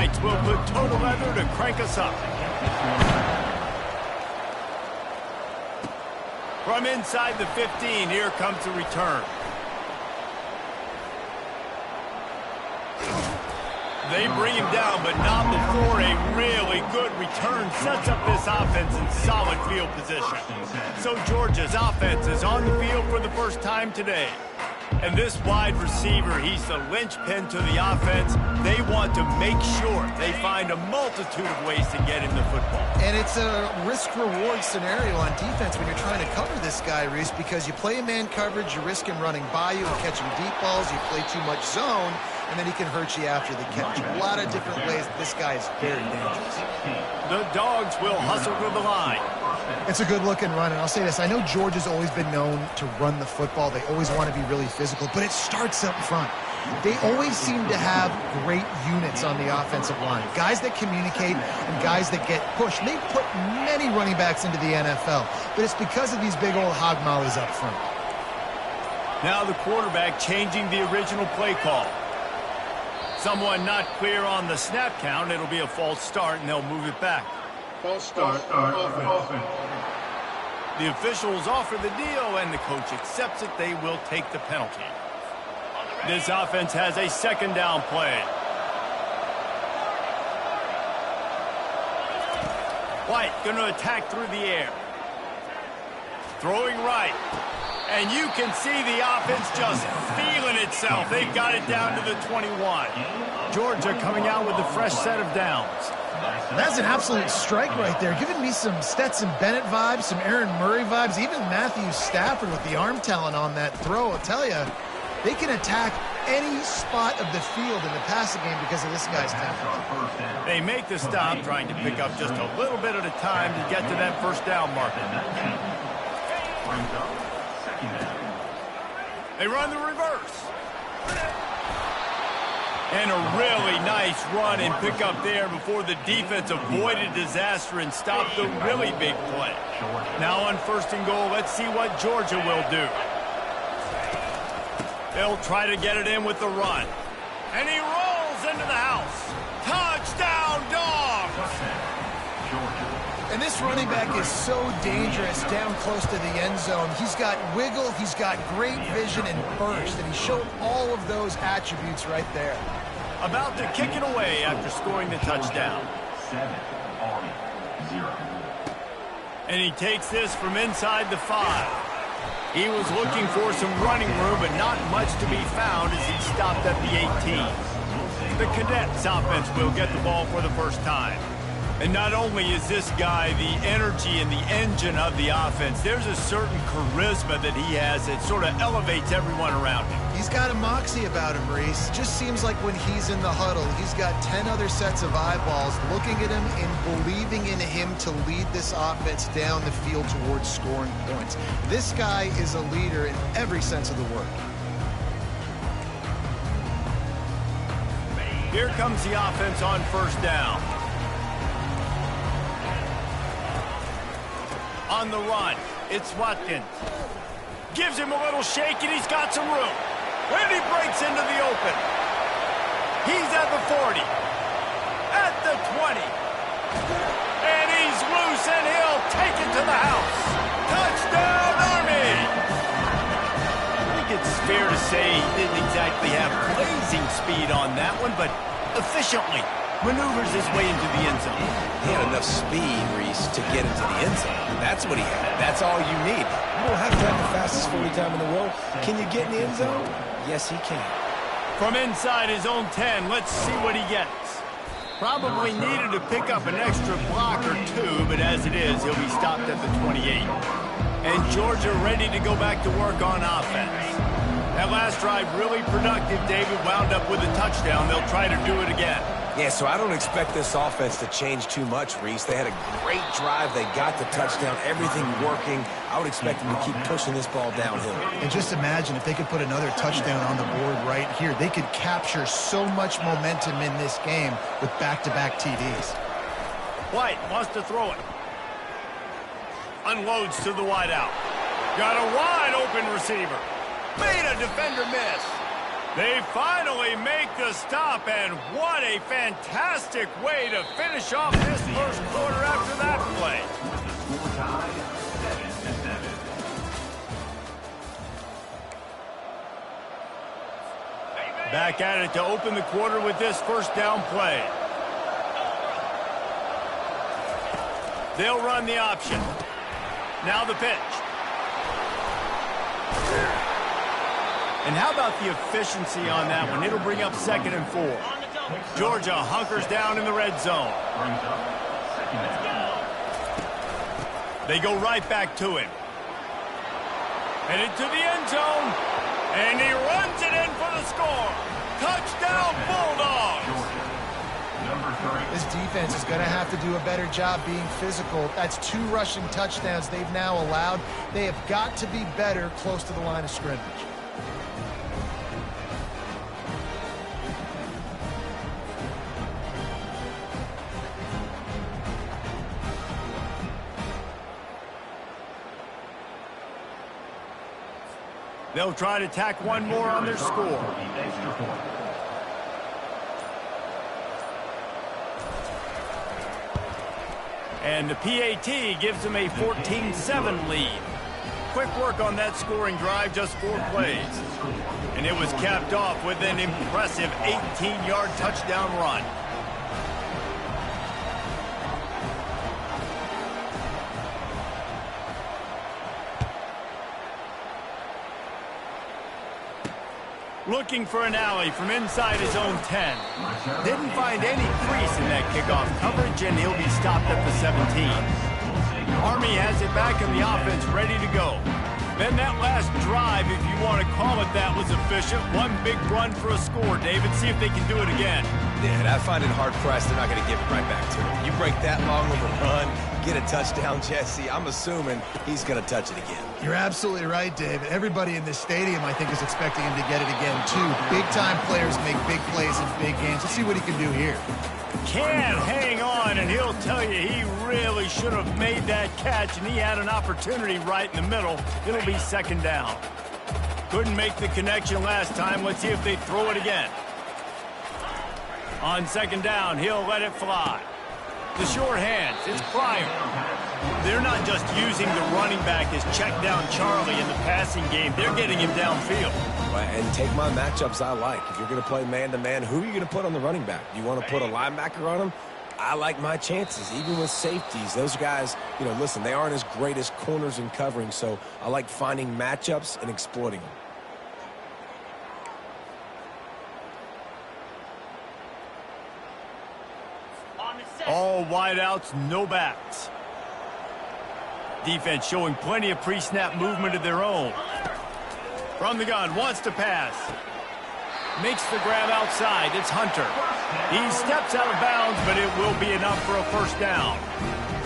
Knights will put total leather to crank us up. From inside the 15, here comes the return. They bring him down, but not before a really good return sets up this offense in solid field position. So Georgia's offense is on the field for the first time today. And this wide receiver, he's the linchpin to the offense. They want to make sure they find a multitude of ways to get him the football. And it's a risk-reward scenario on defense when you're trying to cover this guy, Reese, because you play man coverage, you risk him running by you and catching deep balls. You play too much zone, and then he can hurt you after the catch. A lot of different ways. This guy is very dangerous. The Dogs will hustle to the line. It's a good-looking run, and I'll say this. I know Georgia's always been known to run the football. They always want to be really physical, but it starts up front. They always seem to have great units on the offensive line. Guys that communicate and guys that get pushed. They've put many running backs into the NFL, but it's because of these big old hog mollies up front. Now the quarterback changing the original play call. Someone not clear on the snap count. It'll be a false start, and they'll move it back. False start, offense. The officials offer the deal, and the coach accepts it. They will take the penalty. This offense has a second down play. White going to attack through the air. Throwing right. And you can see the offense just feeling itself. They've got it down to the 21. Georgia coming out with a fresh set of downs. That's an absolute strike right there. Giving me some Stetson Bennett vibes, some Aaron Murray vibes, even Matthew Stafford with the arm talent on that throw. I'll tell you, they can attack any spot of the field in the passing game because of this guy's talent. They make the stop, trying to pick up just a little bit at a time to get to that first down marker. They run the reverse. And a really nice run and pick up there before the defense avoided disaster and stopped the really big play. Now on first and goal, let's see what Georgia will do. They'll try to get it in with the run. And he rolls into the house. Touchdown, Dogs! And this running back is so dangerous down close to the end zone. He's got wiggle, he's got great vision and burst, and he showed all of those attributes right there. About to kick it away after scoring the touchdown. 7-0. And he takes this from inside the 5. He was looking for some running room, but not much to be found as he stopped at the 18. The Cadets offense will get the ball for the first time. And not only is this guy the energy and the engine of the offense, there's a certain charisma that he has that sort of elevates everyone around him. He's got a moxie about him, Reese. Just seems like when he's in the huddle, he's got 10 other sets of eyeballs looking at him and believing in him to lead this offense down the field towards scoring points. This guy is a leader in every sense of the word. Here comes the offense on first down. On the run, it's Watkins. Gives him a little shake, and he's got some room. And he breaks into the open. He's at the 40. At the 20. And he's loose, and he'll take it to the house. Touchdown, Army! I think it's fair to say he didn't exactly have blazing speed on that one, but efficiently maneuvers his way into the end zone. He had enough speed, Reese, to get into the end zone. That's what he had. That's all you need. You don't have to have the fastest 40 time in the world. Can you get in the end zone? Yes, he can. From inside his own 10, let's see what he gets. Probably needed to pick up an extra block or two, but as it is, he'll be stopped at the 28. And Georgia ready to go back to work on offense. That last drive really productive. David wound up with a touchdown. They'll try to do it again. Yeah, so I don't expect this offense to change too much, Reese. They had a great drive. They got the touchdown. Everything working. I would expect them to keep pushing this ball downhill. And just imagine if they could put another touchdown on the board right here. They could capture so much momentum in this game with back-to-back TDs. White wants to throw it. Unloads to the wide out. Got a wide open receiver. Made a defender miss. They finally make the stop, and what a fantastic way to finish off this first quarter after that play. Back at it to open the quarter with this first down play. They'll run the option. Now the pitch. And how about the efficiency on that one? It'll bring up 2nd and 4. Georgia hunkers down in the red zone. They go right back to him. Headed to the end zone. And he runs it in for the score. Touchdown, Bulldogs. This defense is going to have to do a better job being physical. That's 2 rushing touchdowns they've now allowed. They have got to be better close to the line of scrimmage. They'll try to tack one more on their score. And the PAT gives them a 14-7 lead. Quick work on that scoring drive, just 4 plays. And it was capped off with an impressive 18-yard touchdown run. Looking for an alley from inside his own 10. Didn't find any crease in that kickoff coverage, and he'll be stopped at the 17. Army has it back in the offense, ready to go. Then that last drive, if you want to call it that, was efficient. One big run for a score, David. See if they can do it again. Yeah, and I find it hard-pressed they're not going to give it right back to him. You break that long of a run, get a touchdown, Jesse, I'm assuming he's going to touch it again. You're absolutely right, David. Everybody in this stadium, I think, is expecting him to get it again, too. Big-time players make big plays in big games. Let's see what he can do here. Can't hang on, and he'll tell you he really should have made that catch, and he had an opportunity right in the middle. It'll be 2nd down. Couldn't make the connection last time. Let's see if they throw it again. On 2nd down, he'll let it fly. The short hands, it's Pryor. They're not just using the running back as check down Charlie in the passing game. They're getting him downfield. And take my matchups I like. If you're going to play man-to-man, who are you going to put on the running back? Do you want to put a linebacker on him? I like my chances, even with safeties. Those guys, listen, they aren't as great as corners in covering, so I like finding matchups and exploiting them. All wideouts, no backs. Defense showing plenty of pre-snap movement of their own. From the gun, wants to pass. Makes the grab outside. It's Hunter. He steps out of bounds, but it will be enough for a first down.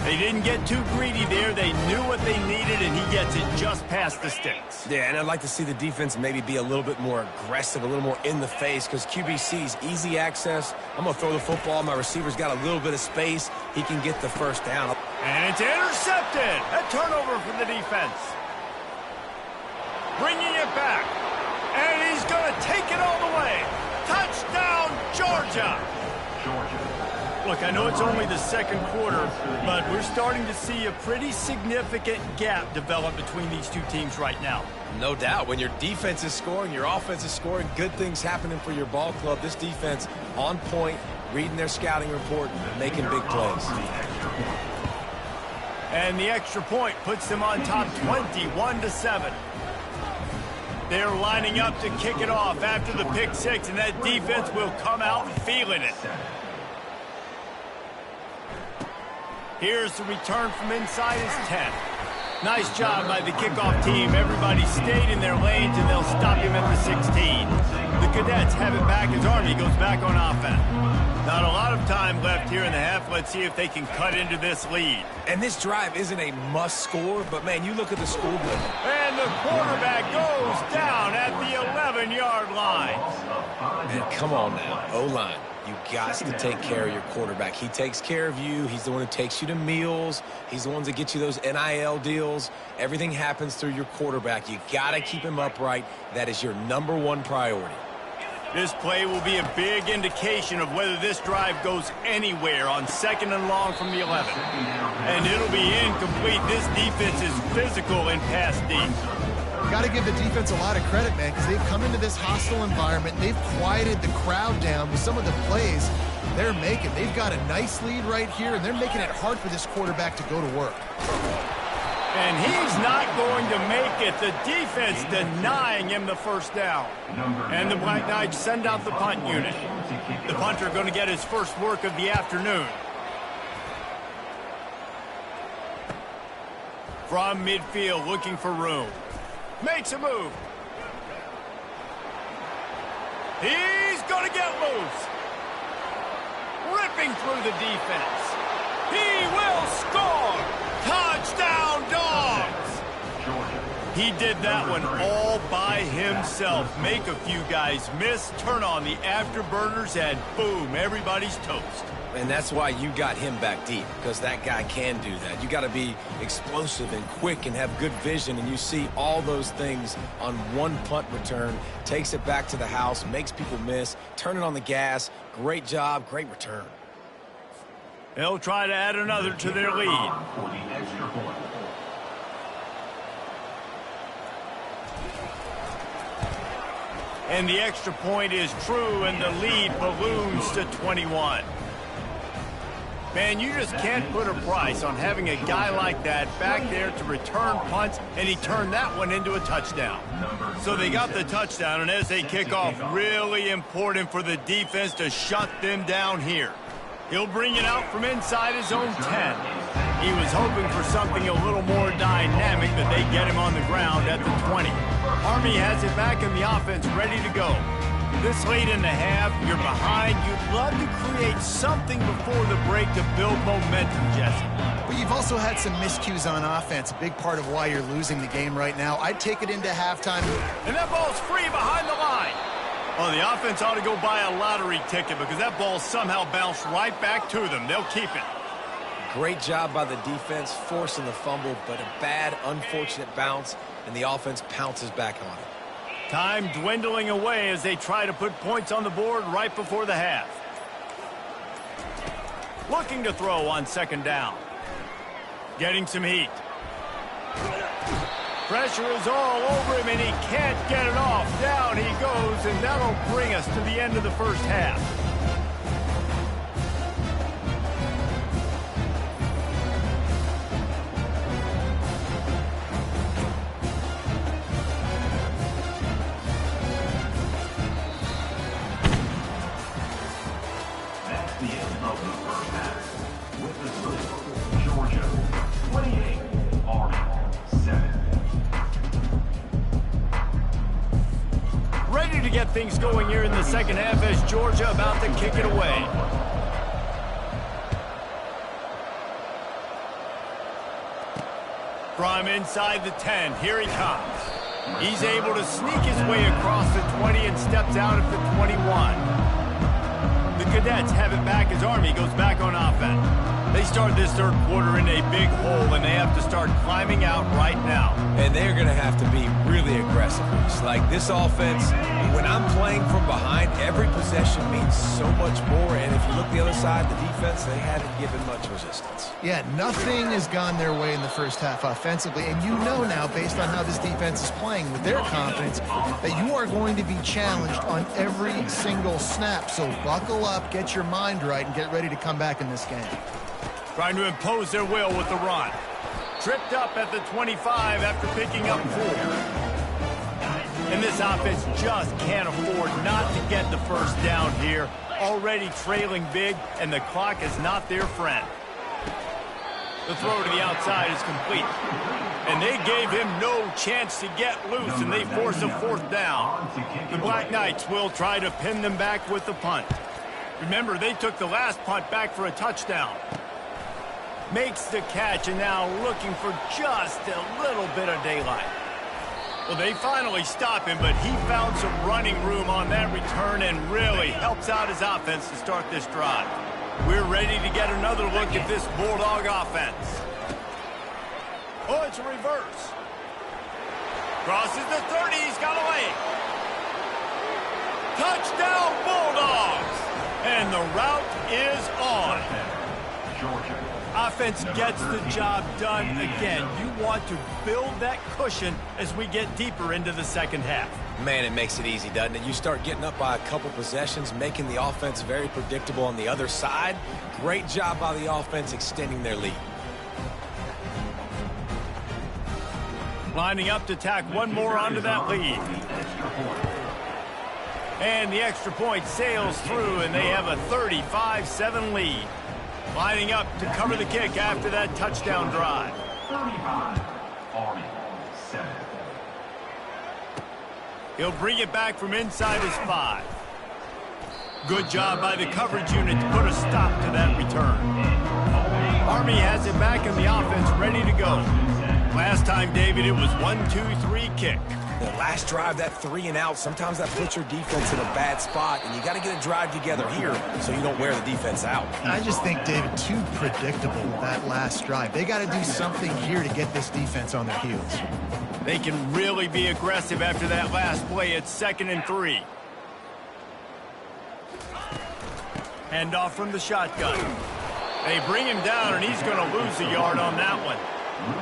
They didn't get too greedy there. They knew what they needed, and he gets it just past the sticks. Yeah, and I'd like to see the defense maybe be a little bit more aggressive, a little more in the face, because QBC's easy access. I'm going to throw the football. My receiver's got a little bit of space. He can get the first down. And it's intercepted. A turnover for the defense. Bringing it back. And he's going to take it all the way. Touchdown, Georgia. Look, I know it's only the 2nd quarter, but we're starting to see a pretty significant gap develop between these two teams right now. No doubt. When your defense is scoring, your offense is scoring, good things happening for your ball club. This defense on point, reading their scouting report, making big plays. And the extra point puts them on top 21-7. They're lining up to kick it off after the pick 6, and that defense will come out feeling it. Here's the return from inside his 10. Nice job by the kickoff team. Everybody stayed in their lanes, and they'll stop him at the 16. The Cadets have it back as Army goes back on offense. Not a lot of time left here in the half. Let's see if they can cut into this lead. And this drive isn't a must score, but, man, you look at the scoreboard. And the quarterback goes down at the 11-yard line. And come on now, O-line. You got to take care of your quarterback. He takes care of you. He's the one who takes you to meals. He's the one that gets you those NIL deals. Everything happens through your quarterback. You got to keep him upright. That is your #1 priority. This play will be a big indication of whether this drive goes anywhere on 2nd and long from the 11. And it'll be incomplete. This defense is physical in pass deep. Got to give the defense a lot of credit, man, because they've come into this hostile environment. They've quieted the crowd down with some of the plays they're making. They've got a nice lead right here, and they're making it hard for this quarterback to go to work. And he's not going to make it. The defense denying him the first down. And the Black Knights send out the punt unit. The punter going to get his first work of the afternoon. From midfield, looking for room. Makes a move. He's going to get loose. Ripping through the defense. He will score. Touchdown, Dogs! He did that one all by himself. Make a few guys miss, turn on the afterburners, and boom, everybody's toast. And that's why you got him back deep, because that guy can do that. You got to be explosive and quick and have good vision, and you see all those things on one punt return. Takes it back to the house, makes people miss, turning on the gas. Great job, great return. They'll try to add another to their lead. And the extra point is true, and the lead balloons to 21. Man, you just can't put a price on having a guy like that back there to return punts, and he turned that one into a touchdown. So they got the touchdown, and as they kick off, really important for the defense to shut them down here. He'll bring it out from inside his own 10. He was hoping for something a little more dynamic, but they get him on the ground at the 20. Army has it back in the offense, ready to go. This late in the half, you're behind. You'd love to create something before the break to build momentum, Jesse. But you've also had some miscues on offense, a big part of why you're losing the game right now. I'd take it into halftime. And that ball's free behind the line. Well, the offense ought to go buy a lottery ticket because that ball somehow bounced right back to them. They'll keep it. Great job by the defense, forcing the fumble, but a bad, unfortunate bounce, and the offense pounces back on it. Time dwindling away as they try to put points on the board right before the half. Looking to throw on 2nd down. Getting some heat. Pressure is all over him, and he can't get it off. Down he goes, and that'll bring us to the end of the first half. That's the end of the first half. With the score, Georgia 28, Army 7. Ready to get things going here in the second half as Georgia about to kick it away. From inside the 10, here he comes. He's able to sneak his way across the 20 and steps out at the 21. The Cadets have it back as Army goes back on offense. They start this third quarter in a big hole, and they have to start climbing out right now. And they're going to have to be really aggressive. It's like this offense, when I'm playing from behind, every possession means so much more. And if you look the other side, the defense, they haven't given much resistance. Yeah, nothing has gone their way in the first half offensively. And you know now, based on how this defense is playing with their confidence, that you are going to be challenged on every single snap. So buckle up, get your mind right, and get ready to come back in this game. Trying to impose their will with the run. Tripped up at the 25 after picking up 4. And this offense just can't afford not to get the first down here. Already trailing big, and the clock is not their friend. The throw to the outside is complete. And they gave him no chance to get loose, and they force a 4th down. The Black Knights will try to pin them back with the punt. Remember, they took the last punt back for a touchdown. Makes the catch, and now looking for just a little bit of daylight. Well, they finally stop him, but he found some running room on that return and really helps out his offense to start this drive. We're ready to get another look at this Bulldog offense. Oh, it's a reverse. Crosses the 30, he's got a lane. Touchdown Bulldogs! And the route is on. Georgia. Offense gets the job done again. You want to build that cushion as we get deeper into the second half. Man, it makes it easy, doesn't it? You start getting up by a couple possessions, making the offense very predictable on the other side. Great job by the offense extending their lead. Lining up to tack one more onto that lead. And the extra point sails through, and they have a 35-7 lead. Lining up to cover the kick after that touchdown drive. 35, Army, 7. He'll bring it back from inside his 5. Good job by the coverage unit to put a stop to that return. Army has it back in the offense, ready to go. Last time, David, it was 1-2-3 kick. The last drive, that 3 and out, sometimes that puts your defense in a bad spot, and you got to get a drive together here so you don't wear the defense out. I just think, David, too predictable, that last drive. They got to do something here to get this defense on their heels. They can really be aggressive after that last play. It's 2nd and 3. Hand off from the shotgun. They bring him down, and he's going to lose a yard on that one.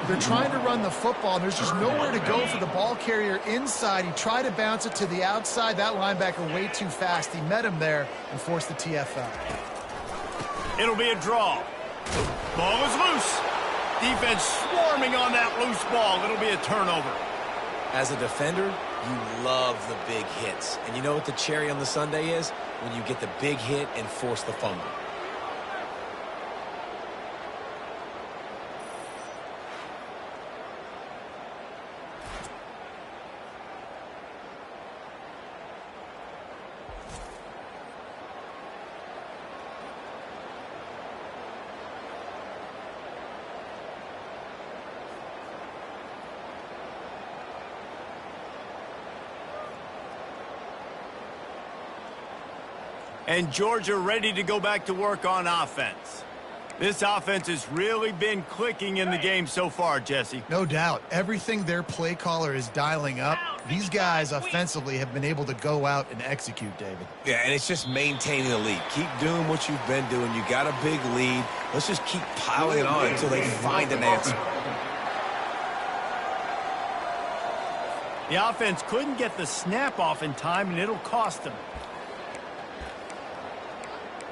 They're trying to run the football, and there's just nowhere to go for the ball carrier inside. He tried to bounce it to the outside. That linebacker way too fast. He met him there and forced the TFL. It'll be a draw. Ball is loose. Defense swarming on that loose ball. It'll be a turnover. As a defender, you love the big hits. And you know what the cherry on the sundae is? When you get the big hit and force the fumble. And Georgia ready to go back to work on offense. This offense has really been clicking in the game so far, Jesse. No doubt. Everything their play caller is dialing up, these guys offensively have been able to go out and execute, David. Yeah, and it's just maintaining the lead. Keep doing what you've been doing. You got a big lead. Let's just keep piling on until they find an answer. The offense couldn't get the snap off in time, and it'll cost them.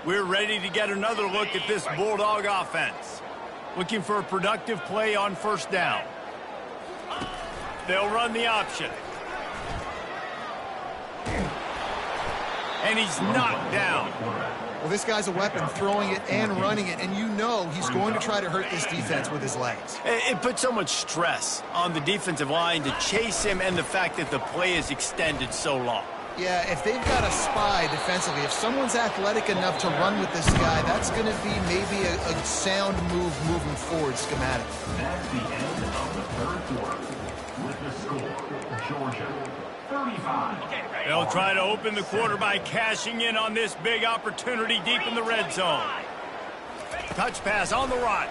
We're ready to get another look at this Bulldog offense. Looking for a productive play on 1st down. They'll run the option. And he's knocked down. Well, this guy's a weapon, throwing it and running it, and you know he's going to try to hurt this defense with his legs. It puts so much stress on the defensive line to chase him, and the fact that the play is extended so long. Yeah, if they've got a spy defensively, if someone's athletic enough to run with this guy, that's going to be maybe a sound move moving forward schematically. That's the end of the 3rd quarter. With the score, Georgia, 35. They'll try to open the quarter by cashing in on this big opportunity deep in the red zone. Touch pass on the right.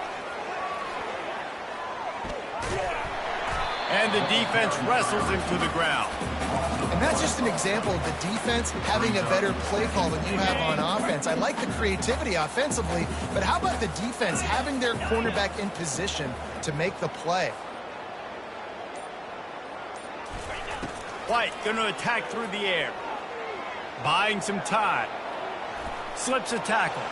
And the defense wrestles him to the ground. And that's just an example of the defense having a better play call than you have on offense. I like the creativity offensively, but how about the defense having their cornerback in position to make the play? White going to attack through the air. Buying some time. Slips a tackle.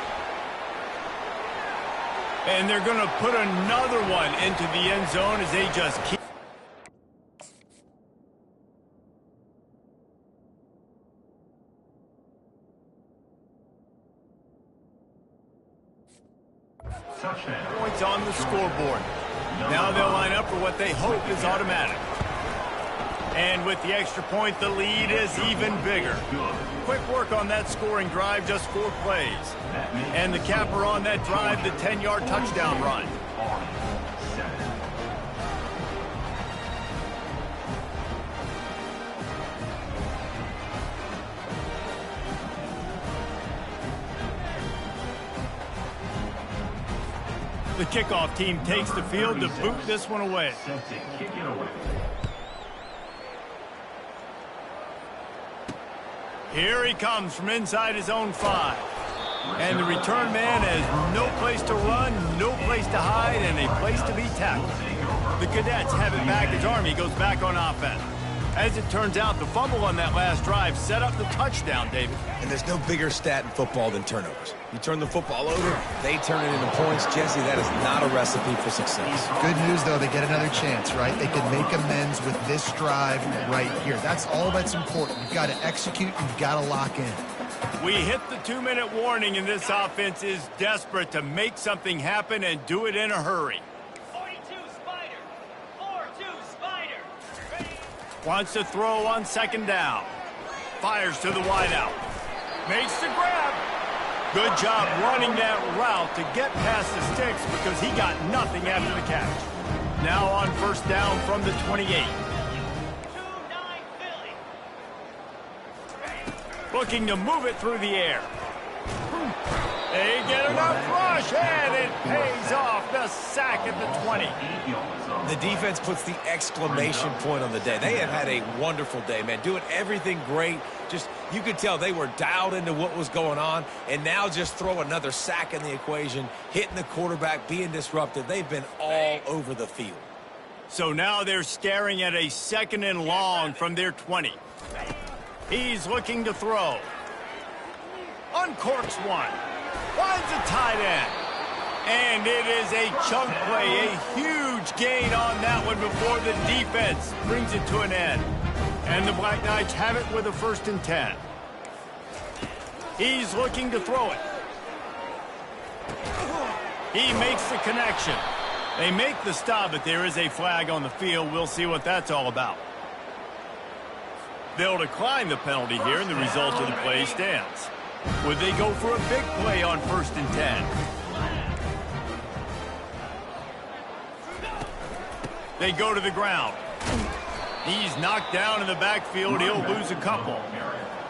And they're going to put another one into the end zone as they just keep. Touchdown. Points on the scoreboard. Now they'll line up for what they hope is automatic. And with the extra point, the lead is even bigger. Quick work on that scoring drive, just 4 plays. And the capper on that drive, the 10-yard touchdown run. The kickoff team takes the field to boot this one away. Set to kick it away. Here he comes from inside his own 5. And the return man has no place to run, no place to hide, and a place to be tackled. The Cadets have it back as Army goes back on offense. As it turns out, the fumble on that last drive set up the touchdown, David. And there's no bigger stat in football than turnovers. You turn the football over, they turn it into points. Jesse, that is not a recipe for success. Good news, though, they get another chance, right? They can make amends with this drive right here. That's all that's important. You've got to execute, you've got to lock in. We hit the 2-minute warning, and this offense is desperate to make something happen and do it in a hurry. 42 Spider. 4-2 Spider. Ready. Wants to throw on second down. Fires to the wideout. Makes the grab. Good job running that route to get past the sticks because he got nothing after the catch. Now on first down from the 28. 2-9 Philly. Looking to move it through the air. They get enough rush, and it pays off. The sack at the 20. The defense puts the exclamation point on the day. They have had a wonderful day, man. Doing everything great. Just, you could tell they were dialed into what was going on, and now just throw another sack in the equation, hitting the quarterback, being disruptive. They've been all over the field. So now they're staring at a 2nd and long from their 20. He's looking to throw. Uncorks one. Finds a tight end. And it is a chunk play, a huge gain on that one before the defense brings it to an end. And the Black Knights have it with a 1st and 10. He's looking to throw it. He makes the connection. They make the stop, but there is a flag on the field. We'll see what that's all about. They'll decline the penalty here, and the result of the play stands. Would they go for a big play on 1st and 10? They go to the ground. He's knocked down in the backfield. He'll lose a couple.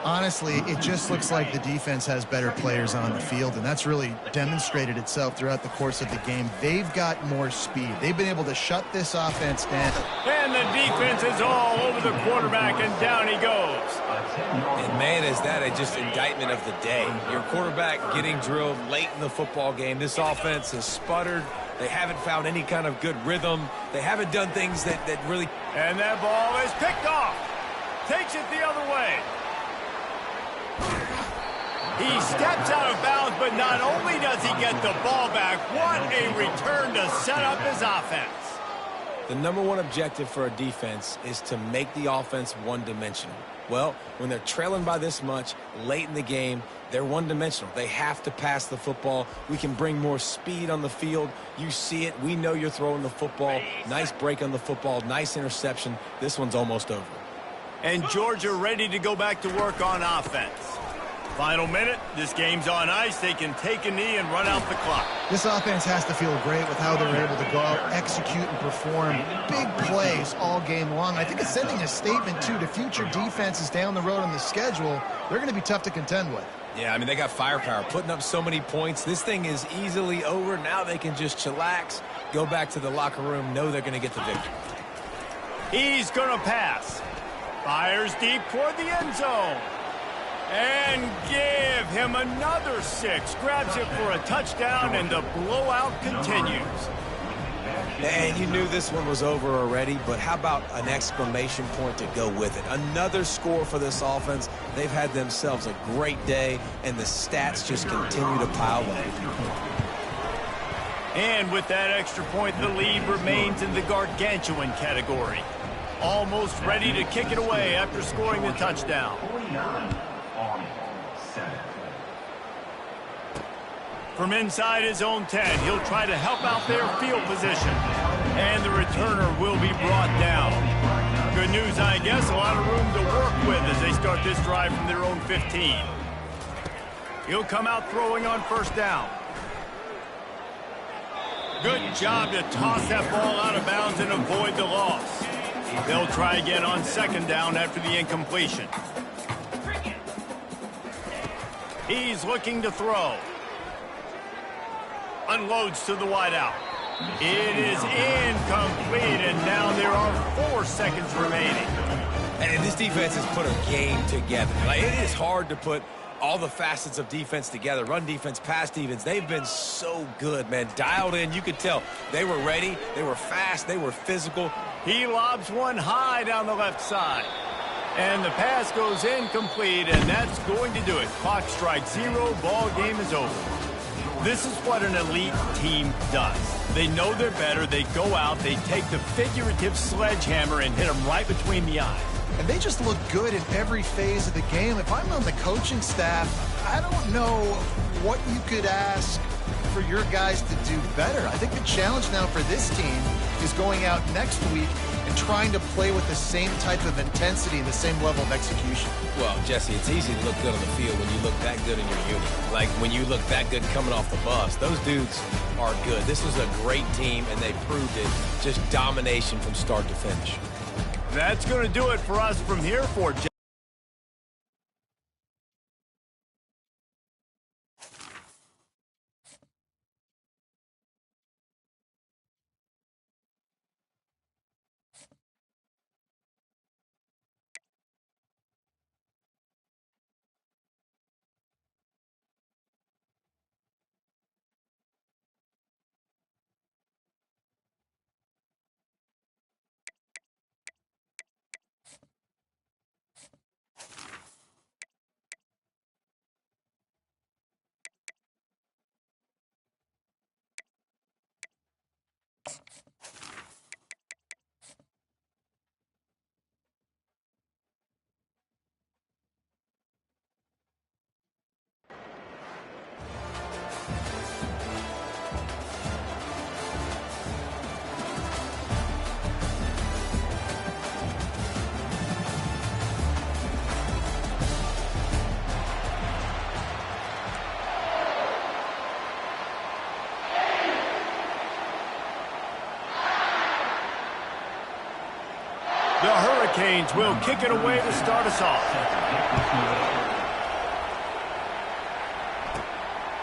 Honestly, it just looks like the defense has better players on the field, and that's really demonstrated itself throughout the course of the game. They've got more speed. They've been able to shut this offense down. And the defense is all over the quarterback, and down he goes. And, man, is that just indictment of the day. Your quarterback getting drilled late in the football game. This offense has sputtered. They haven't found any kind of good rhythm. They haven't done things that really... And that ball is picked off. Takes it the other way. He steps out of bounds, but not only does he get the ball back, what a return to set up his offense. The number one objective for a defense is to make the offense one-dimensional. Well, when they're trailing by this much late in the game, they're one-dimensional. They have to pass the football. We can bring more speed on the field. You see it. We know you're throwing the football. Nice break on the football. Nice interception. This one's almost over. And Georgia ready to go back to work on offense. Final minute. This game's on ice. They can take a knee and run out the clock. This offense has to feel great with how they're able to go out, execute, and perform big plays all game long. I think it's sending a statement, too, to future defenses down the road on the schedule. They're going to be tough to contend with. Yeah, I mean, they got firepower, putting up so many points. This thing is easily over. Now they can just chillax, go back to the locker room, know they're going to get the victory. He's going to pass. Fires deep toward the end zone. And give him another 6. Grabs it for a touchdown, and the blowout continues. And you knew this one was over already, but how about an exclamation point to go with it? Another score for this offense. They've had themselves a great day, and the stats just continue to pile up. And with that extra point, the lead remains in the gargantuan category. Almost ready to kick it away after scoring the touchdown. 49, Army, 7. From inside his own 10, he'll try to help out their field position. And the returner will be brought down. Good news, I guess, a lot of room to work with as they start this drive from their own 15. He'll come out throwing on first down. Good job to toss that ball out of bounds and avoid the loss. They'll try again on second down after the incompletion. He's looking to throw. Unloads to the wideout. It is incomplete, and now there are 4 seconds remaining. And this defense has put a game together. Like, it is hard to put all the facets of defense together. Run defense, pass defense. They've been so good, man. Dialed in. You could tell they were ready. They were fast. They were physical. He lobs one high down the left side. And the pass goes incomplete, and that's going to do it. Clock strikes 0. Ball game is over. This is what an elite team does. They know they're better. They go out. They take the figurative sledgehammer and hit them right between the eyes. And they just look good in every phase of the game. If I'm on the coaching staff, I don't know what you could ask for your guys to do better. I think the challenge now for this team is going out next week and trying to play with the same type of intensity and the same level of execution. Well, Jesse, it's easy to look good on the field when you look that good in your unit. Like when you look that good coming off the bus. Those dudes are good. This was a great team, and they proved it. Just domination from start to finish. That's going to do it for us from here for the Hurricanes will kick it away to start us off.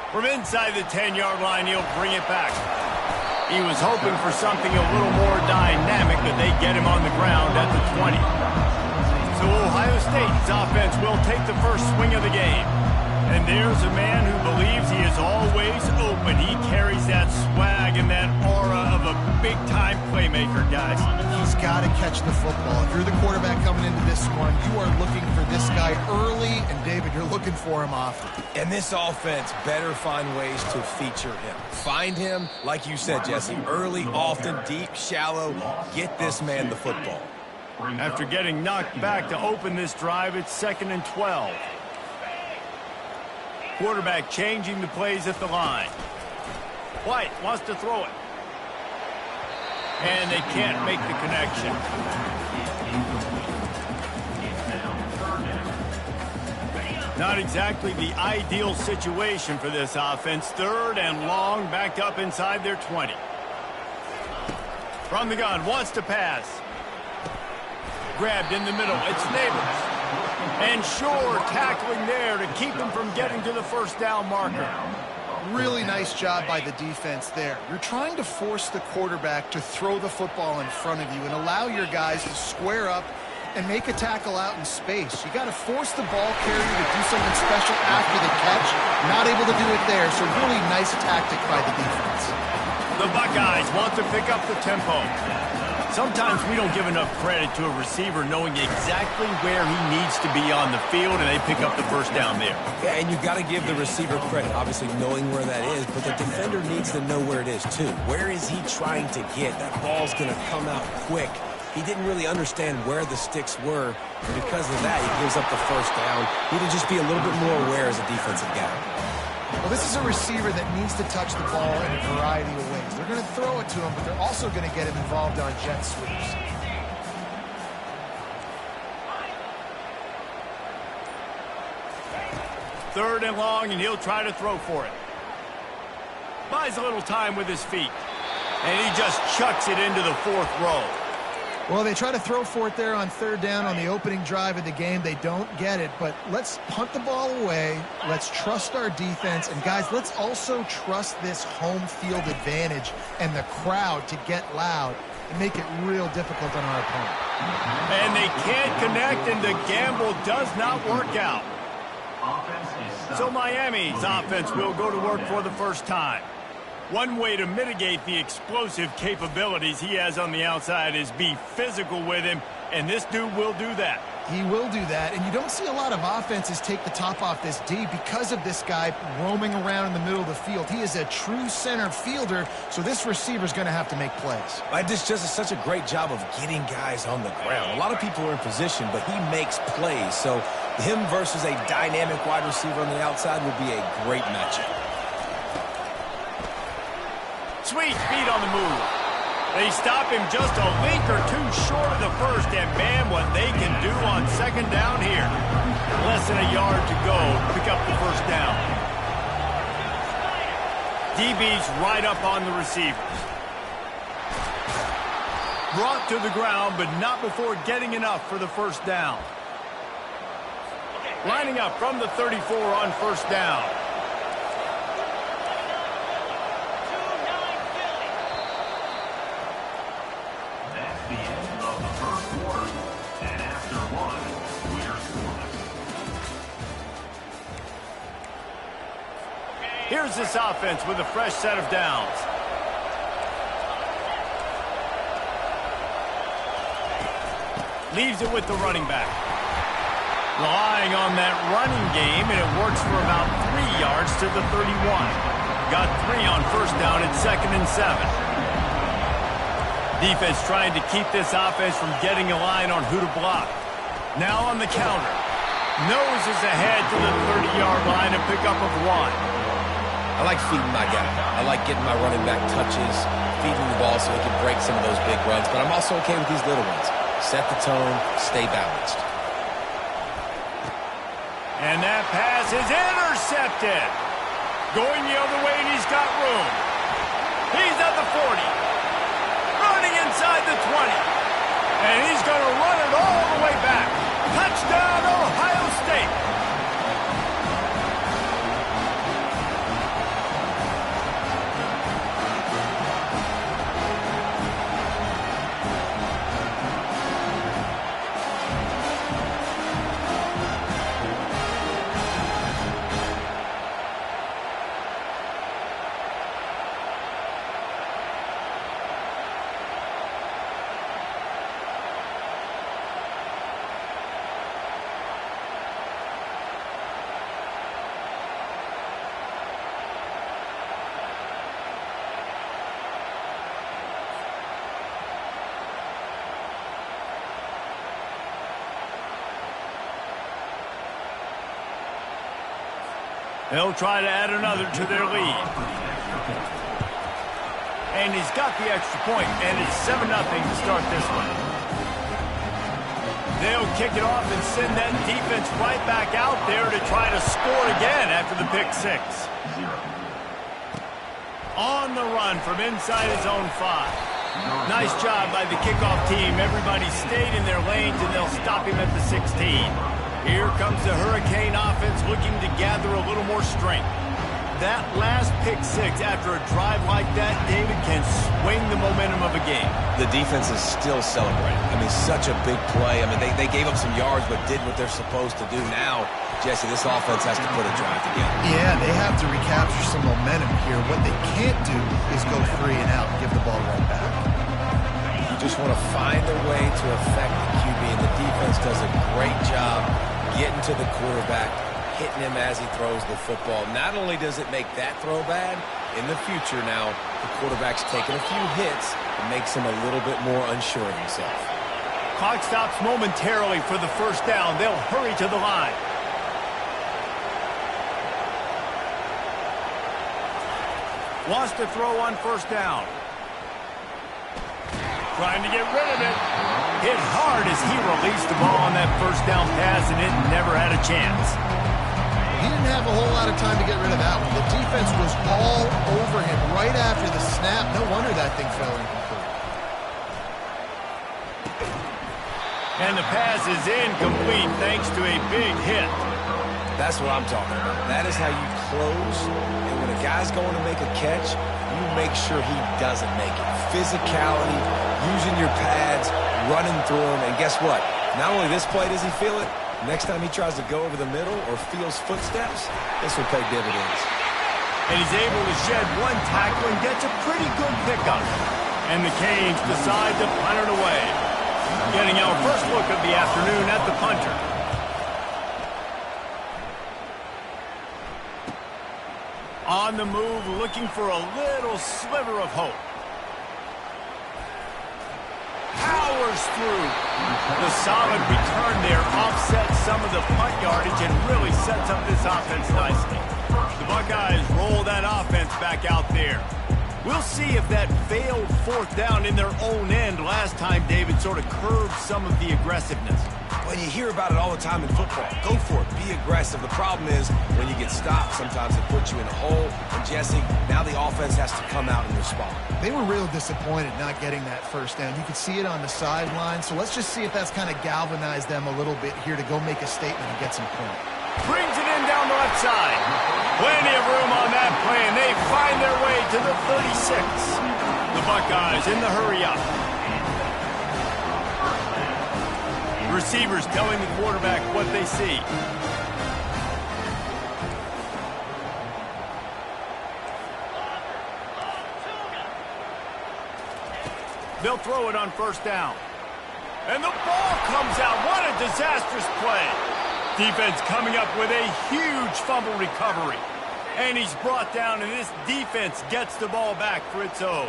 From inside the 10-yard line, he'll bring it back. He was hoping for something a little more dynamic, but they get him on the ground at the 20. So Ohio State's offense will take the first swing of the game. And there's a man who believes he is always open. He carries that swag and that aura of a big-time playmaker, guys. He's got to catch the football. If you're the quarterback coming into this one, you are looking for this guy early, and David, you're looking for him often. And this offense better find ways to feature him. Find him, like you said, Jesse, early, often, deep, shallow. Get this man the football. After getting knocked back to open this drive, it's 2nd and 12. Quarterback changing the plays at the line. White wants to throw it. And they can't make the connection. Not exactly the ideal situation for this offense. 3rd and long, backed up inside their 20. From the gun, wants to pass. Grabbed in the middle, it's Neighbors. And Shore tackling there to keep him from getting to the first down marker. Really nice job by the defense there. You're trying to force the quarterback to throw the football in front of you and allow your guys to square up and make a tackle out in space. You got to force the ball carrier to do something special after the catch. Not able to do it there, so really nice tactic by the defense. The Buckeyes want to pick up the tempo. Sometimes we don't give enough credit to a receiver knowing exactly where he needs to be on the field, and they pick up the first down there. Yeah, and you've got to give the receiver credit, obviously knowing where that is, but the defender needs to know where it is too. Where is he trying to get? That ball's going to come out quick. He didn't really understand where the sticks were, and because of that, he gives up the first down. He needed to just be a little bit more aware as a defensive guy. Well, this is a receiver that needs to touch the ball in a variety of ways. They're going to throw it to him, but they're also going to get him involved on jet sweeps. Third and long, and he'll try to throw for it. Buys a little time with his feet. And he just chucks it into the 4th row. Well, they try to throw for it there on third down on the opening drive of the game. They don't get it, but let's punt the ball away. Let's trust our defense. And, guys, let's also trust this home field advantage and the crowd to get loud and make it real difficult on our opponent. And they can't connect, and the gamble does not work out. So Miami's offense will go to work for the first time. One way to mitigate the explosive capabilities he has on the outside is be physical with him, and this dude will do that. He will do that, and you don't see a lot of offenses take the top off this D because of this guy roaming around in the middle of the field. He is a true center fielder, so this receiver's going to have to make plays. This just is such a great job of getting guys on the ground. A lot of people are in position, but he makes plays, so him versus a dynamic wide receiver on the outside will be a great matchup. Sweet speed on the move. They stop him just a link or two short of the first, and man, what they can do on second down here. Less than a yard to go to pick up the first down. DB's right up on the receivers. Brought to the ground, but not before getting enough for the first down. Lining up from the 34 on first down. Here's this offense with a fresh set of downs. Leaves it with the running back. Relying on that running game, and it works for about 3 yards to the 31. Got 3 on first down at 2nd and 7. Defense trying to keep this offense from getting a line on who to block. Now on the counter. Noses ahead to the 30-yard line, a pickup of 1. I like feeding my guy. I like getting my running back touches, feeding the ball so he can break some of those big runs, but I'm also okay with these little ones. Set the tone, stay balanced. And that pass is intercepted. Going the other way, and he's got room. He's at the 40. Running inside the 20. And he's going to run it all the way back. Touchdown, Ohio State. They'll try to add another to their lead. And he's got the extra point, and it's 7-0 to start this one. They'll kick it off and send that defense right back out there to try to score again after the pick 6. On the run from inside his own 5. Nice job by the kickoff team. Everybody stayed in their lanes, and they'll stop him at the 16. Here comes the Hurricane offense looking to gather a little more strength. That last pick 6 after a drive like that, David, can swing the momentum of a game. The defense is still celebrating. I mean, such a big play. I mean, they gave up some yards but did what they're supposed to do. Now, Jesse, this offense has to put a drive together. Yeah, they have to recapture some momentum here. What they can't do is go 3 and out and give the ball right back. You just want to find a way to affect the QB, and the defense does a great job getting to the quarterback, hitting him as he throws the football. Not only does it make that throw bad, in the future now, the quarterback's taking a few hits and makes him a little bit more unsure of himself. Clock stops momentarily for the first down. They'll hurry to the line. Wants to throw on first down. Trying to get rid of it. Hit hard as he released the ball on that first down pass, and it never had a chance. He didn't have a whole lot of time to get rid of that one. The defense was all over him right after the snap. No wonder that thing fell incomplete. And the pass is incomplete thanks to a big hit. That's what I'm talking about. That is how you close. And when a guy's going to make a catch, you make sure he doesn't make it. Physicality, using your pads, running through him. And guess what? Not only this play does he feel it, next time he tries to go over the middle or feels footsteps, this will pay dividends. And he's able to shed one tackle and gets a pretty good pickup. And the Canes decide to punt it away. Getting our first look of the afternoon at the punter. On the move, looking for a little sliver of hope. Powers through. The solid return there offsets some of the punt yardage and really sets up this offense nicely. The Buckeyes roll that offense back out there. We'll see if that failed fourth down in their own end last time, David, sort of curbed some of the aggressiveness. Well, you hear about it all the time in football. Go for it. Be aggressive. The problem is when you get stopped, sometimes it puts you in a hole. And, Jesse, now the offense has to come out and respond. They were real disappointed not getting that first down. You could see it on the sideline. So let's just see if that's kind of galvanized them a little bit here to go make a statement and get some points. Brings it in down the left side. Plenty of room on that play, and they find their way to the 36. The Buckeyes in the hurry up. Receivers telling the quarterback what they see. They'll throw it on first down. And the ball comes out. What a disastrous play. Defense coming up with a huge fumble recovery. And he's brought down, and this defense gets the ball back for its own.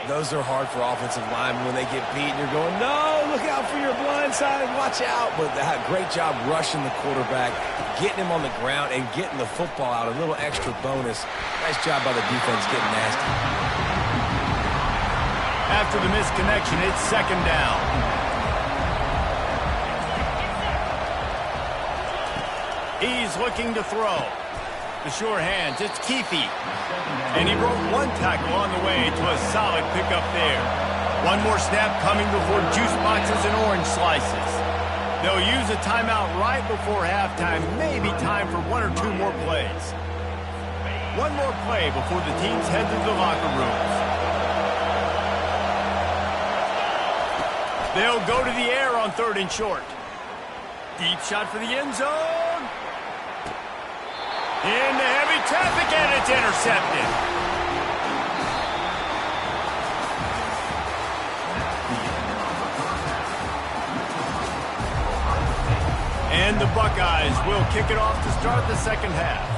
Those are hard for offensive linemen when they get beat and you're going, no, look out for your blind side, watch out. But great job rushing the quarterback, getting him on the ground, and getting the football out. A little extra bonus. Nice job by the defense getting nasty. After the misconnection, it's second down. He's looking to throw. The sure hands, it's Keefe. And he broke one tackle on the way to a solid pickup there. One more snap coming before juice boxes and orange slices. They'll use a timeout right before halftime, maybe time for one or two more plays. One more play before the teams head to the locker rooms. They'll go to the air on third and short. Deep shot for the end zone. Into heavy traffic, and it's intercepted. And the Buckeyes will kick it off to start the second half.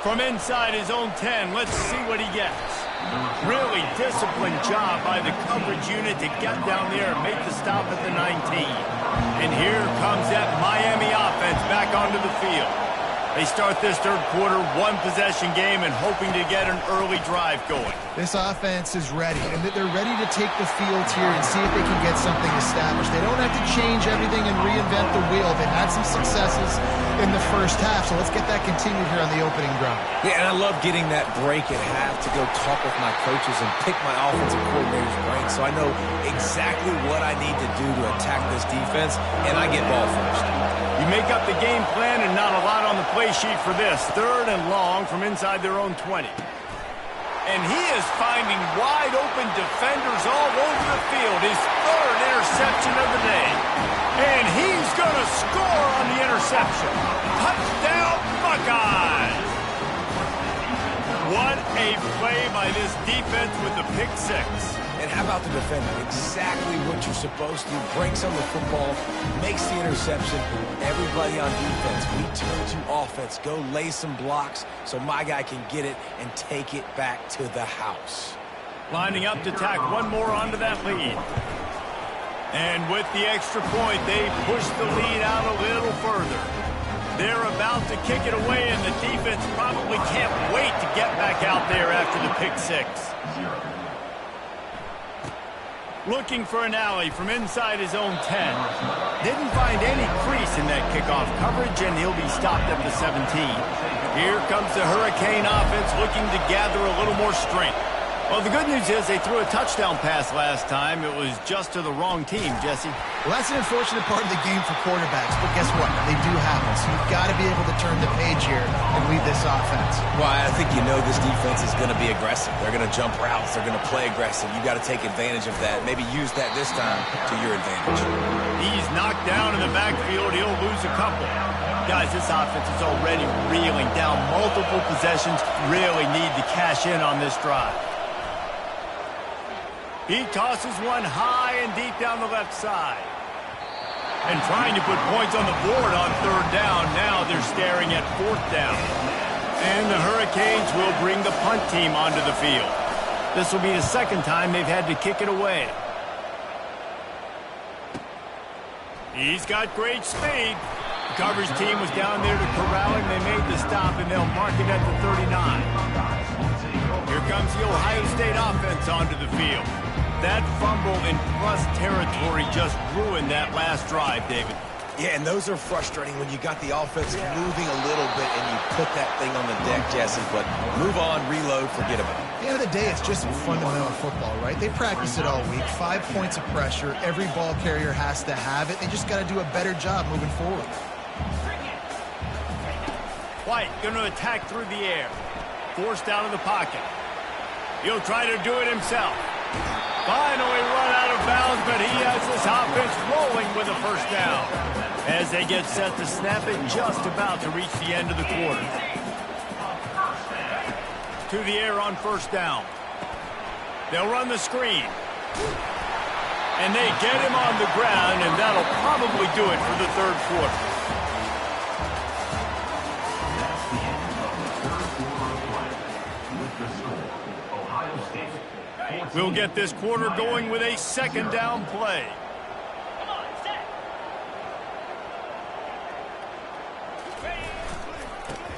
From inside his own 10, let's see what he gets. Really disciplined job by the coverage unit to get down there and make the stop at the 19. And here comes that Miami offense back onto the field. They start this third quarter one-possession game and hoping to get an early drive going. This offense is ready, and they're ready to take the field here and see if they can get something established. They don't have to change everything and reinvent the wheel. They've had some successes in the first half, so let's get that continued here on the opening drive. Yeah, and I love getting that break at half to go talk with my coaches and pick my offensive coordinator's brain so I know exactly what I need to do to attack this defense, and I get ball first. You make up the game plan and not a lot on the play sheet for this. Third and long from inside their own 20. And he is finding wide open defenders all over the field. His third interception of the day. And he's going to score on the interception. Touchdown, Buckeyes! What a play by this defense with the pick six. And how about the defender? Exactly what you're supposed to. Breaks on the football, makes the interception. Everybody on defense, we turn to offense. Go lay some blocks so my guy can get it and take it back to the house. Lining up to tack one more onto that lead. And with the extra point, they push the lead out a little further. They're about to kick it away, and the defense probably can't wait to get back out there after the pick six. Looking for an alley from inside his own 10. Didn't find any crease in that kickoff coverage, and he'll be stopped at the 17. Here comes the Hurricane offense looking to gather a little more strength. Well, the good news is they threw a touchdown pass last time. It was just to the wrong team, Jesse. Well, that's an unfortunate part of the game for quarterbacks, but guess what? They do happen, so you've got to be able to turn the page here and lead this offense. Well, I think you know this defense is going to be aggressive. They're going to jump routes. They're going to play aggressive. You got to take advantage of that. Maybe use that this time to your advantage. He's knocked down in the backfield. He'll lose a couple. Guys, this offense is already reeling down multiple possessions. Really need to cash in on this drive. He tosses one high and deep down the left side. And trying to put points on the board on third down. Now they're staring at fourth down. And the Hurricanes will bring the punt team onto the field. This will be the second time they've had to kick it away. He's got great speed. The coverage team was down there to corral him. They made the stop, and they'll mark it at the 39. Here comes the Ohio State offense onto the field. That fumble in plus territory just ruined that last drive, David. Yeah, and those are frustrating when you got the offense moving a little bit and you put that thing on the deck, Jesse. But move on, reload, forget about it. At the end of the day, it's just fundamental football, right? They practice it all week. 5 points of pressure. Every ball carrier has to have it. They just got to do a better job moving forward. White going to attack through the air. Forced out of the pocket. He'll try to do it himself. Finally run out of bounds, but he has this offense rolling with a first down. As they get set to snap it, just about to reach the end of the quarter. To the air on first down. They'll run the screen. And they get him on the ground, and that'll probably do it for the third quarter. We'll get this quarter going with a second down play. Come on, set.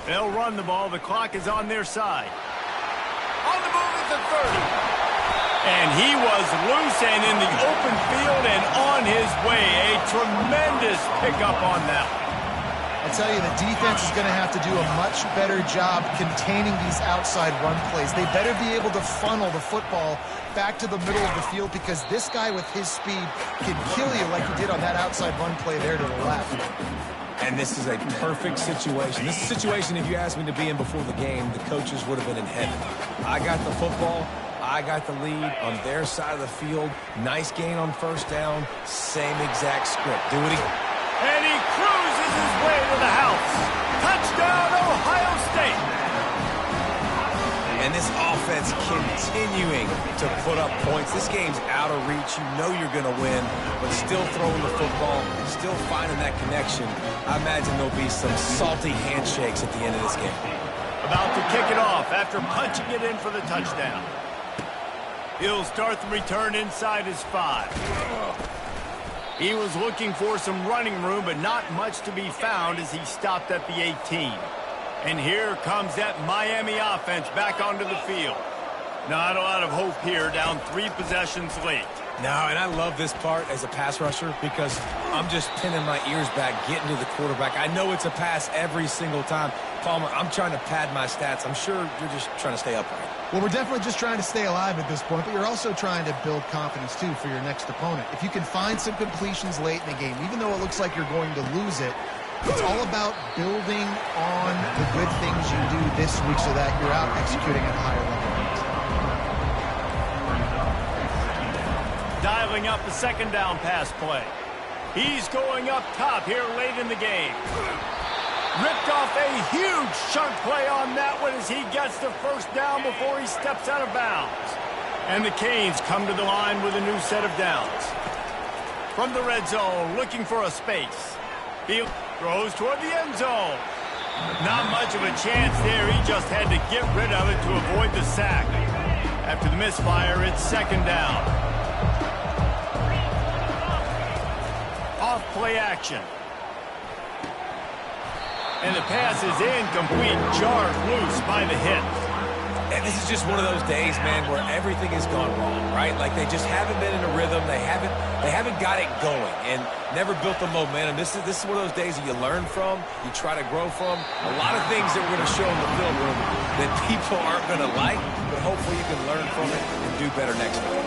They'll run the ball. The clock is on their side. On the move at the 30. And he was loose and in the open field and on his way. A tremendous pickup on that one. I'll tell you, the defense is going to have to do a much better job containing these outside run plays. They better be able to funnel the football back to the middle of the field because this guy with his speed can kill you like he did on that outside run play there to the left. And this is a perfect situation. This is a situation, if you asked me to be in before the game, the coaches would have been in heaven. I got the football. I got the lead on their side of the field. Nice gain on first down. Same exact script. Do it again. And he cruises his way to the house. Touchdown, Ohio State. And this offense continuing to put up points. This game's out of reach. You know you're going to win, but still throwing the football, still finding that connection. I imagine there'll be some salty handshakes at the end of this game. About to kick it off after punching it in for the touchdown. He'll start the return inside his 5. He was looking for some running room, but not much to be found as he stopped at the 18. And here comes that Miami offense back onto the field. Not a lot of hope here, down 3 possessions late. No, and I love this part as a pass rusher because I'm just pinning my ears back, getting to the quarterback. I know it's a pass every single time. Palmer, I'm trying to pad my stats. I'm sure you're just trying to stay upright. Well, we're definitely just trying to stay alive at this point, but you're also trying to build confidence, too, for your next opponent. If you can find some completions late in the game, even though it looks like you're going to lose it, it's all about building on the good things you do this week so that you're out executing at a higher level. Dialing up the second down pass play. He's going up top here late in the game. Ripped off a huge chunk play on that one as he gets the first down before he steps out of bounds. And the Canes come to the line with a new set of downs. From the red zone, looking for a space. Field throws toward the end zone. Not much of a chance there. He just had to get rid of it to avoid the sack. After the misfire, it's second down. Off play action. And the pass is incomplete, jarred loose by the hit. And this is just one of those days, man, where everything has gone wrong, right? Like they just haven't been in a rhythm. They haven't got it going and never built the momentum. This is one of those days that you learn from, you try to grow from. A lot of things that we're going to show in the film room that people aren't going to like, but hopefully you can learn from it and do better next time.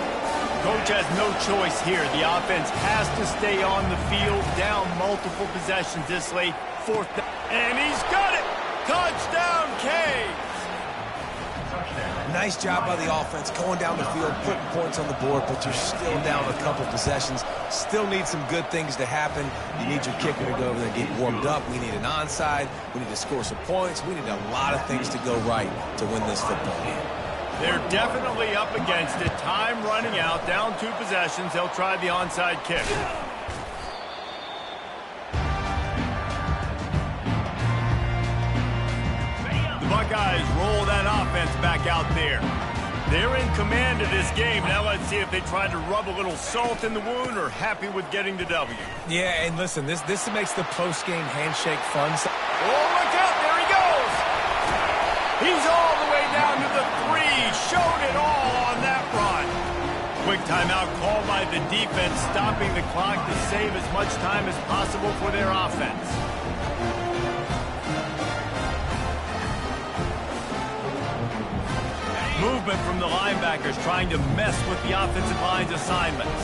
Coach has no choice here. The offense has to stay on the field, down multiple possessions this late. Fourth down. And he's got it! Touchdown, Canes! Nice job by the offense going down the field, putting points on the board, but you're still down a couple possessions. Still need some good things to happen. You need your kicker to go over there and get warmed up. We need an onside. We need to score some points. We need a lot of things to go right to win this football game. They're definitely up against it. Time running out, down 2 possessions. They'll try the onside kick. Buckeyes roll that offense back out there. They're in command of this game. Now let's see if they try to rub a little salt in the wound or happy with getting the W. Yeah, and listen, this makes the post-game handshake fun. Oh, look out. There he goes. He's all the way down to the 3. Showed it all on that run. Quick timeout called by the defense, stopping the clock to save as much time as possible for their offense. Movement from the linebackers trying to mess with the offensive line's assignments.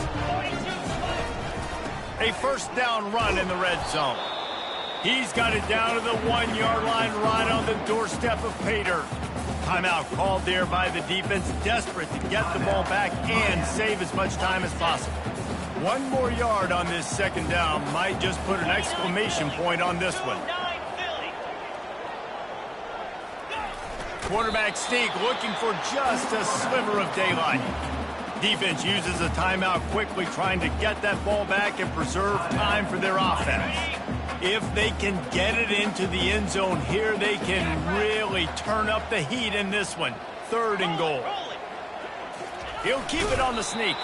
A first down run in the red zone. He's got it down to the 1-yard line right on the doorstep of pay dirt. Timeout called there by the defense, desperate to get the ball back and save as much time as possible. 1 more yard on this second down might just put an exclamation point on this one. Quarterback sneak looking for just a sliver of daylight. Defense uses a timeout quickly, trying to get that ball back and preserve time for their offense. If they can get it into the end zone here, they can really turn up the heat in this one. 3rd and goal. He'll keep it on the sneak.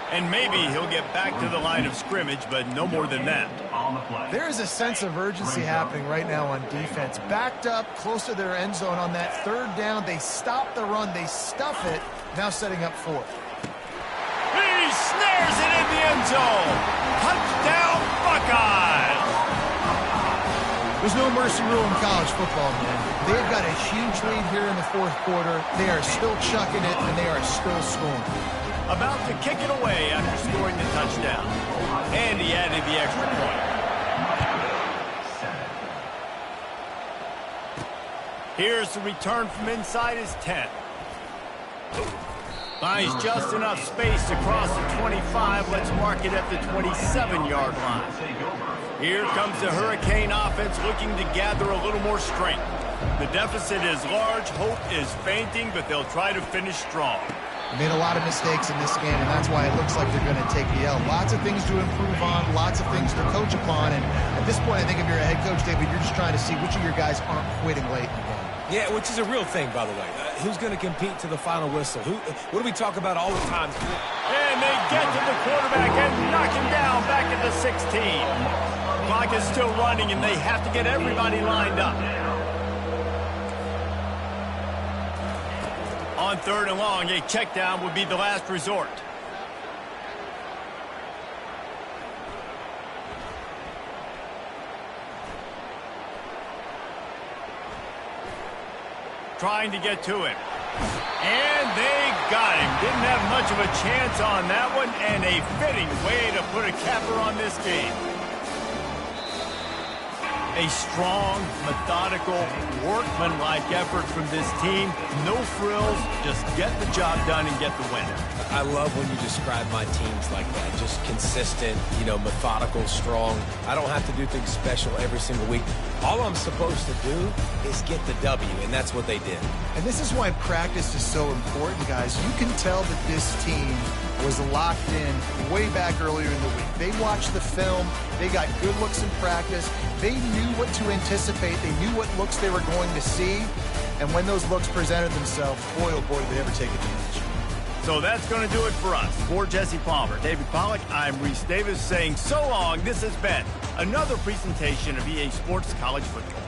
And maybe he'll get back to the line of scrimmage, but no more than that. There is a sense of urgency happening right now on defense. Backed up, close to their end zone on that 3rd down. They stop the run. They stuff it. Now setting up 4th. He snares it in the end zone. Touchdown, Buckeyes! There's no mercy rule in college football, man. They've got a huge lead here in the 4th quarter. They are still chucking it, and they are still scoring. About to kick it away after scoring the touchdown. And he added the extra point. Here's the return from inside his 10. Finds just enough space across the 25. Let's mark it at the 27-yard line. Here comes the Hurricane offense looking to gather a little more strength. The deficit is large. Hope is fainting, but they'll try to finish strong. They made a lot of mistakes in this game, and that's why it looks like they're going to take the L. Lots of things to improve on, lots of things to coach upon, and at this point, I think if you're a head coach, David, you're just trying to see which of your guys aren't quitting late in the game. Yeah, which is a real thing, by the way. Who's going to compete to the final whistle? What do we talk about all the time? And they get to the quarterback and knock him down back at the 16. Clock is still running, and they have to get everybody lined up. On 3rd and long, a check down would be the last resort. Trying to get to him. And they got him. Didn't have much of a chance on that one, and a fitting way to put a capper on this game. A strong, methodical, workmanlike effort from this team. No frills, just get the job done and get the win. I love when you describe my teams like that. Just consistent, methodical, strong. I don't have to do things special every single week. All I'm supposed to do is get the W, and that's what they did. And this is why practice is so important, guys. You can tell that this team was locked in way back earlier in the week. They watched the film. They got good looks in practice. They knew what to anticipate. They knew what looks they were going to see. And when those looks presented themselves, boy, oh boy, did they ever take advantage. So that's going to do it for us. For Jesse Palmer, David Pollack, I'm Reese Davis saying so long. This has been another presentation of EA Sports College Football.